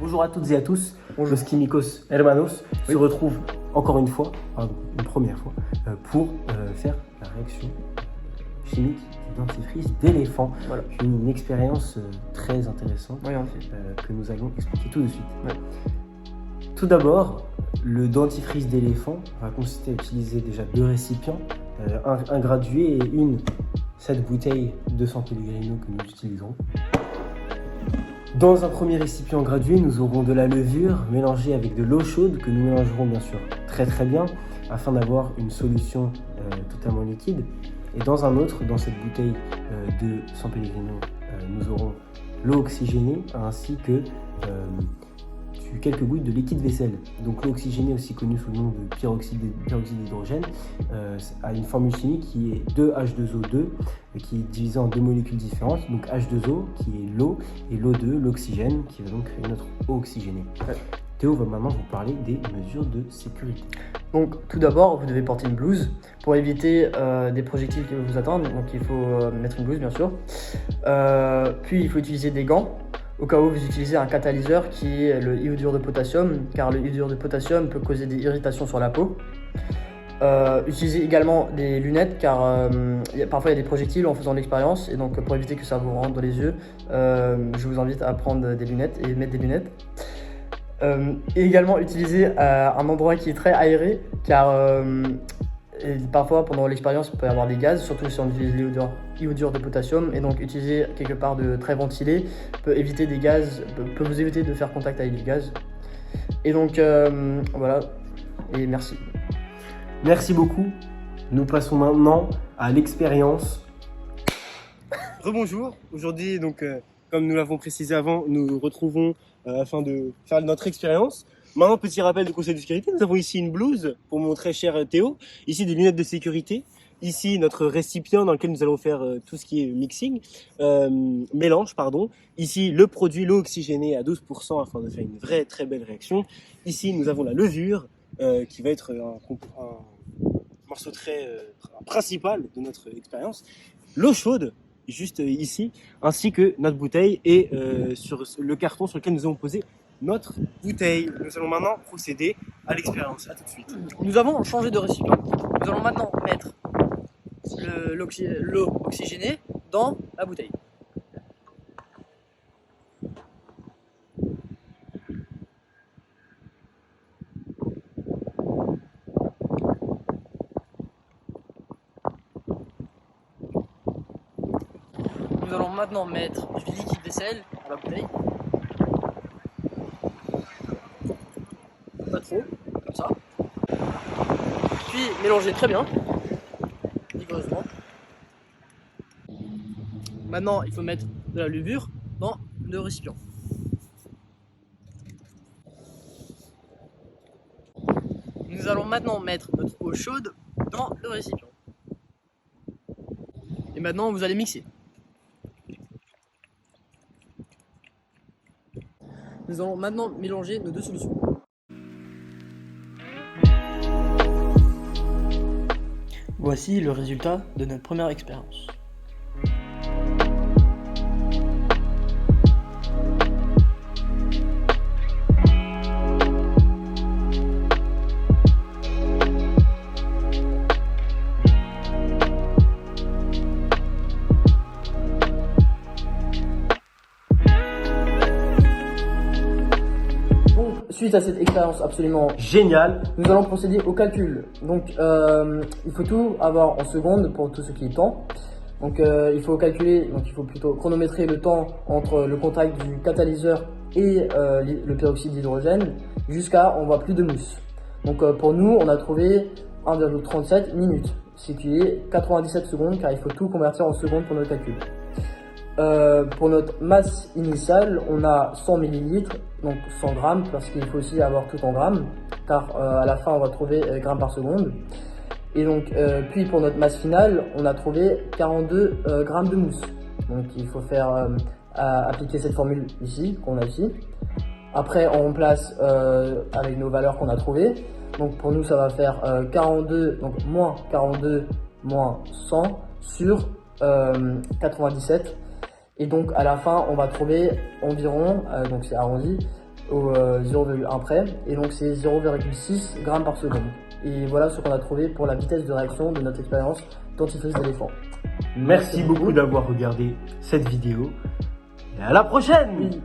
Bonjour à toutes et à tous. Bonjour. Los Químicos Hermanos se retrouvent encore une fois, une première fois, pour faire la réaction chimique du dentifrice d'éléphant. Voilà. Une expérience très intéressante Oui, en fait. que nous allons expliquer tout de suite. Ouais. Tout d'abord, le dentifrice d'éléphant va consister à utiliser déjà 2 récipients, un gradué et cette bouteille 200 Pellegrino que nous utiliserons. Dans un premier récipient gradué, nous aurons de la levure mélangée avec de l'eau chaude que nous mélangerons bien sûr très bien afin d'avoir une solution totalement liquide. Et dans un autre, dans cette bouteille de 100 Pellegrino, nous aurons l'eau oxygénée ainsi que quelques gouttes de liquide vaisselle. Donc l'eau oxygénée, aussi connue sous le nom de peroxyde d'hydrogène, a une formule chimique qui est 2H2O2 qui est divisée en 2 molécules différentes. Donc H2O qui est l'eau et l'O2 l'oxygène qui va donc créer notre eau oxygénée. Ouais. Théo va maintenant vous parler des mesures de sécurité. Donc tout d'abord, vous devez porter une blouse pour éviter des projectiles qui vous attendent. Donc il faut mettre une blouse bien sûr. Puis il faut utiliser des gants au cas où vous utilisez un catalyseur qui est le iodure de potassium, car le iodure de potassium peut causer des irritations sur la peau. Utilisez également des lunettes car parfois il y a des projectiles en faisant l'expérience, et donc pour éviter que ça vous rentre dans les yeux, je vous invite à prendre des lunettes et mettre des lunettes. Et également utiliser un endroit qui est très aéré car parfois pendant l'expérience il peut y avoir des gaz, surtout si on utilise l'iodure de potassium, et donc utiliser quelque part de très ventilé peut éviter des gaz, peut vous éviter de faire contact avec du gaz. Et donc voilà, et merci. Merci beaucoup. Nous passons maintenant à l'expérience. Rebonjour. Aujourd'hui, donc, comme nous l'avons précisé avant, nous nous retrouvons afin de faire notre expérience. Maintenant, petit rappel de conseil de sécurité. Nous avons ici une blouse pour mon très cher Théo. Ici, des lunettes de sécurité. Ici, notre récipient dans lequel nous allons faire tout ce qui est mixing, mélange, pardon. Ici, le produit, l'eau oxygénée à 12% afin de faire une vraie très belle réaction. Ici, nous avons la levure qui va être un morceau très principal de notre expérience. L'eau chaude, juste ici, ainsi que notre bouteille et sur le carton sur lequel nous avons posé notre bouteille. Nous allons maintenant procéder à l'expérience. À tout de suite. Nous avons changé de récipient. Nous allons maintenant mettre l'eau oxygénée dans la bouteille. Nous allons maintenant mettre du liquide vaisselle dans la bouteille. Pas trop, comme ça. Puis mélanger très bien, vigoureusement. Maintenant, il faut mettre de la levure dans le récipient. Nous allons maintenant mettre notre eau chaude dans le récipient. Et maintenant, vous allez mixer. Nous allons maintenant mélanger nos 2 solutions. Voici le résultat de notre première expérience. Suite à cette expérience absolument Génial. nous allons procéder au calcul. Donc il faut tout avoir en secondes pour tout ce qui est temps. Donc il faut calculer, donc il faut plutôt chronométrer le temps entre le contact du catalyseur et le peroxyde d'hydrogène jusqu'à on voit plus de mousse. Donc pour nous on a trouvé 1,37 minutes, ce qui est 97 secondes car il faut tout convertir en secondes pour notre calcul. Pour notre masse initiale, on a 100 ml, donc 100 grammes, parce qu'il faut aussi avoir tout en grammes, car à la fin on va trouver grammes par seconde. Et donc, puis pour notre masse finale, on a trouvé 42 grammes de mousse. Donc il faut faire appliquer cette formule ici, qu'on a ici. Après, on remplace avec nos valeurs qu'on a trouvées. Donc pour nous, ça va faire 42, donc moins 42 moins 100 sur 97. Et donc à la fin, on va trouver environ, donc c'est arrondi, au 0,1 près, et donc c'est 0,6 grammes par seconde. Et voilà ce qu'on a trouvé pour la vitesse de réaction de notre expérience dentifrice d'éléphant. Merci beaucoup d'avoir regardé cette vidéo et à la prochaine. Oui.